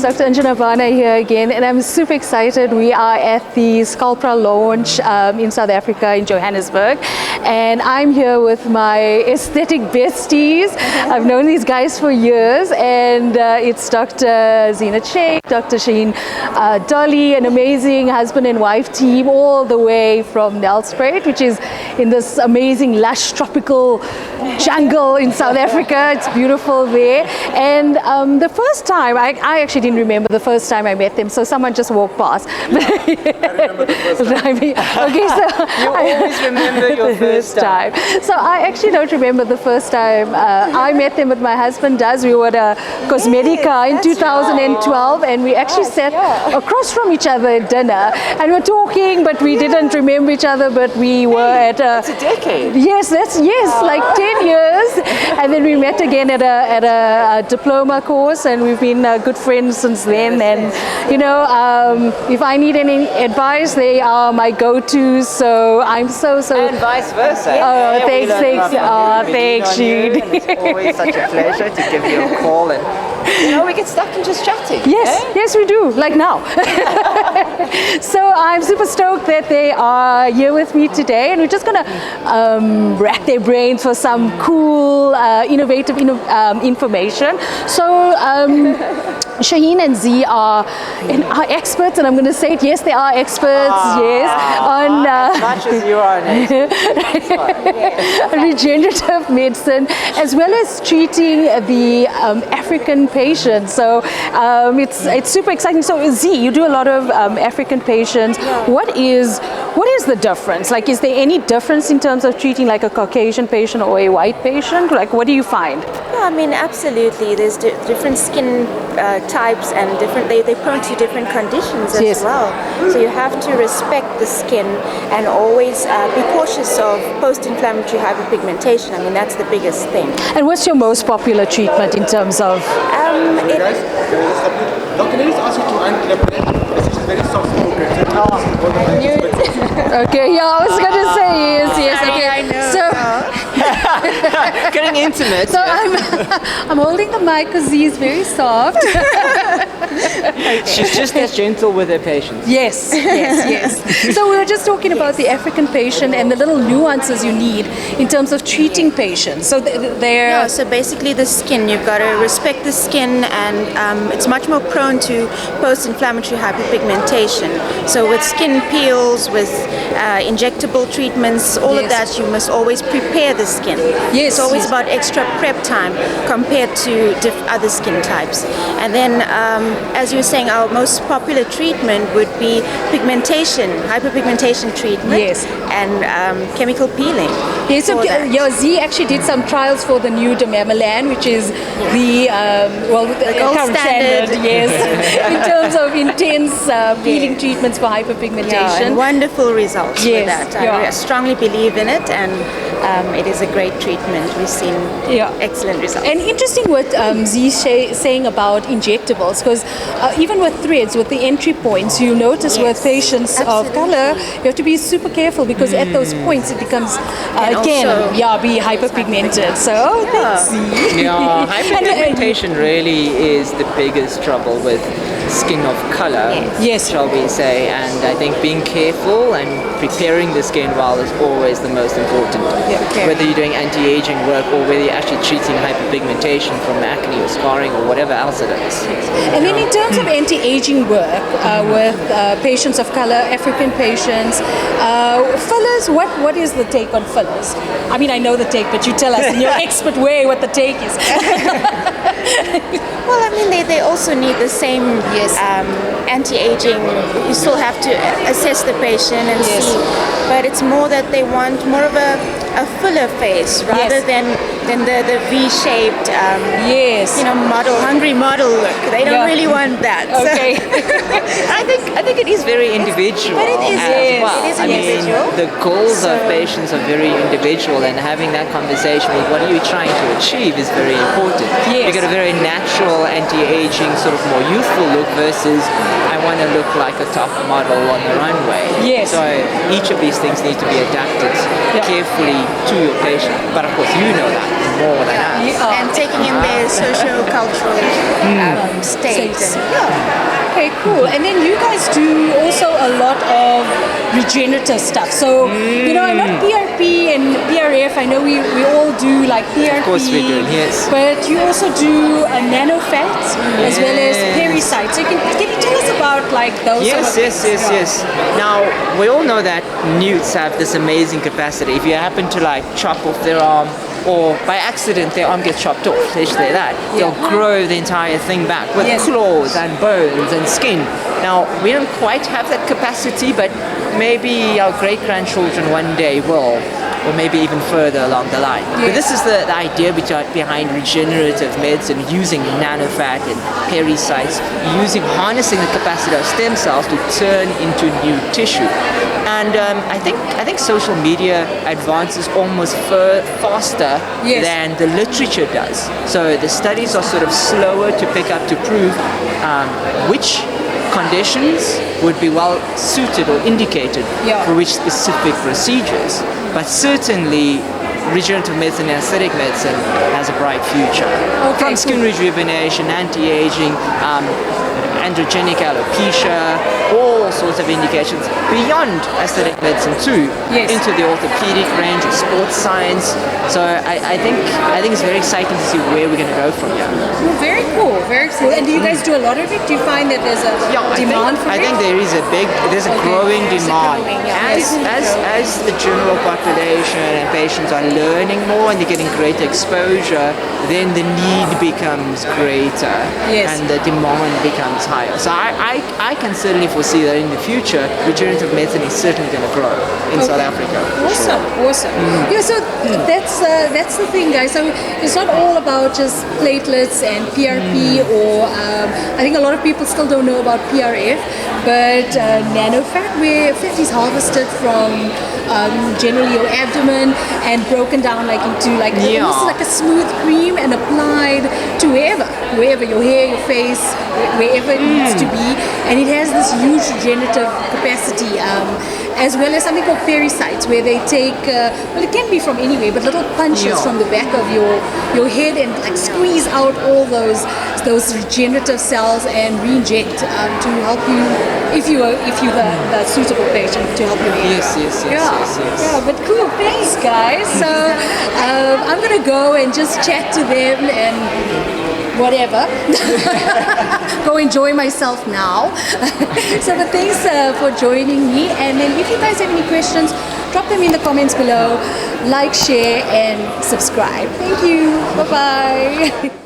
Dr. Anjana Bana here again, and I'm super excited. We are at the Sculptra launch in South Africa, in Johannesburg, and I'm here with my aesthetic besties. I've known these guys for years, and it's Dr. Zina Sheikh, Dr. Shaheen Dolly, an amazing husband and wife team, all the way from Nelspruit, which is in this amazing lush tropical jungle in South Africa. It's beautiful there. And the first time, I actually didn't remember the first time I met them, so someone just walked past. I remember the first time. Okay, so you always remember your first time. So I actually don't remember the first time I met them, but my husband does. We were at a Cosmetica in 2012, and we actually sat across from each other at dinner, and we're talking, but we didn't remember each other, but we were at a... It's a decade. Yes, like 10 years, and then we met again at a diploma course, and we've been good friends since then. And you know, if I need any advice, they are my go-tos. So I'm so. And vice versa. Oh, thanks. Thanks, Jude. It's always such a pleasure to give you a call, and you know, we get stuck in just chatting. Yes, we do. Like now. So I'm super stoked that they are here with me today, and we're just gonna rack their brains for some cool, innovative information. So Shaheen and Z are experts, and I'm going to say it. Yes, they are experts. Yes, on as much as you are an expert. Regenerative medicine, as well as treating the African patients. So it's super exciting. So Z, you do a lot of African patients. What is the difference? Like, is there any difference in terms of treating like a Caucasian patient or a white patient? Like, what do you find? Yeah, I mean, absolutely. There's different skin types, and they're prone to different conditions as well. So you have to respect the skin and always be cautious of post-inflammatory hyperpigmentation. I mean, that's the biggest thing. And what's your most popular treatment in terms of? Hey guys, can I just ask you to uncollaborate? This is very soft spoken. I knew it. Okay, yeah, I was gonna say yes. Okay, I know. So Getting intimate. So I'm holding the mic because Z is very soft. She's just as gentle with her patients. Yes. So we were just talking about the African patient and the little nuances you need in terms of treating patients. So they're... So basically the skin, you've got to respect the skin, and it's much more prone to post-inflammatory hyperpigmentation. So with skin peels, with injectable treatments, all of that, you must always prepare the skin. It's always about extra prep time compared to other skin types. And then, as you were saying, our most popular treatment would be pigmentation, hyperpigmentation treatment, and chemical peeling. Yes, so Z actually did some trials for the new Dermamalan, which is the gold standard. In terms of intense peeling treatments for hyperpigmentation. And wonderful results with that. I strongly believe in it, and it is a great treatment. We've seen excellent results. And interesting what Z saying about injectables, because even with threads, with the entry points, you notice with patients of color, you have to be super careful, because at those points it becomes be hyperpigmented. So thanks, Z. Yeah, hyperpigmentation really is the biggest trouble with skin of color, shall we say, and I think being careful and preparing the skin well is always the most important. Whether you're doing anti-aging work or whether you're actually treating hyperpigmentation from acne or scarring or whatever else it is. And then in terms of anti-aging work with patients of color, African patients, fillers, what is the take on fillers? I mean, I know the take, but you tell us in your expert way what the take is. Well, I mean, they also need the same anti-aging. You still have to assess the patient and see, but it's more that they want more of a fuller face rather than the V-shaped, hungry model look. They don't really want that. Okay. I think it is very individual. But it is, well. It is individual. The goals of patients are very individual, and having that conversation with what are you trying to achieve is very important. You get a very natural anti-aging, sort of more youthful look versus I want to look like a top model on the runway. So each of these things need to be adapted carefully to your patient. But of course, you know that more than us. and taking in their socio-cultural state. States. And, Okay, cool. And then you guys do also a lot of regenerative stuff. So, you know, not PRP and PRF. I know we all do like PRP. Of course we do, yes. But you also do a nanofat as well as pericite. So can you tell us about like those? Yes. Now, we all know that newts have this amazing capacity. If you happen to like chop off their arm, or by accident their arm gets chopped off, say that, they'll grow the entire thing back with claws and bones and skin. Now, we don't quite have that capacity, but maybe our great-grandchildren one day will, or maybe even further along the line. But this is the idea behind regenerative medicine, using nanofat and pericites, harnessing the capacity of stem cells to turn into new tissue. And I think social media advances almost faster than the literature does. So the studies are sort of slower to pick up to prove which conditions would be well suited or indicated for which specific procedures. But certainly regenerative medicine and aesthetic medicine has a bright future. From skin rejuvenation, anti-aging, androgenic alopecia, all sorts of indications beyond aesthetic medicine too, into the orthopedic range of sports science. So I think it's very exciting to see where we're going to go from here. Well, very cool. And do you guys do a lot of it? Do you find that there's a demand for it? I think there's a growing demand. As the general population and patients are learning more and they're getting greater exposure, then the need becomes greater and the demand becomes higher. So I can certainly foresee that in the future, regenerative medicine is certainly going to grow in South Africa. Awesome. Yeah, so that's the thing, guys. So it's not all about just platelets and PRP, or I think a lot of people still don't know about PRF, but nanofat, where fat is harvested from generally your abdomen and broken down like into almost like a smooth cream and applied to wherever your hair, your face, wherever it needs to be, and it has this huge regenerative capacity, as well as something called pericites, where they take it can be from anywhere, but little punches from the back of your head and like squeeze out all those regenerative cells and re-inject to help you, if you're the suitable patient, to help you. Yeah, but cool, thanks guys. So I'm gonna go and just chat to them and whatever. Go enjoy myself now. So but thanks for joining me, and then if you guys have any questions, drop them in the comments below, like, share and subscribe. Thank you. Bye bye.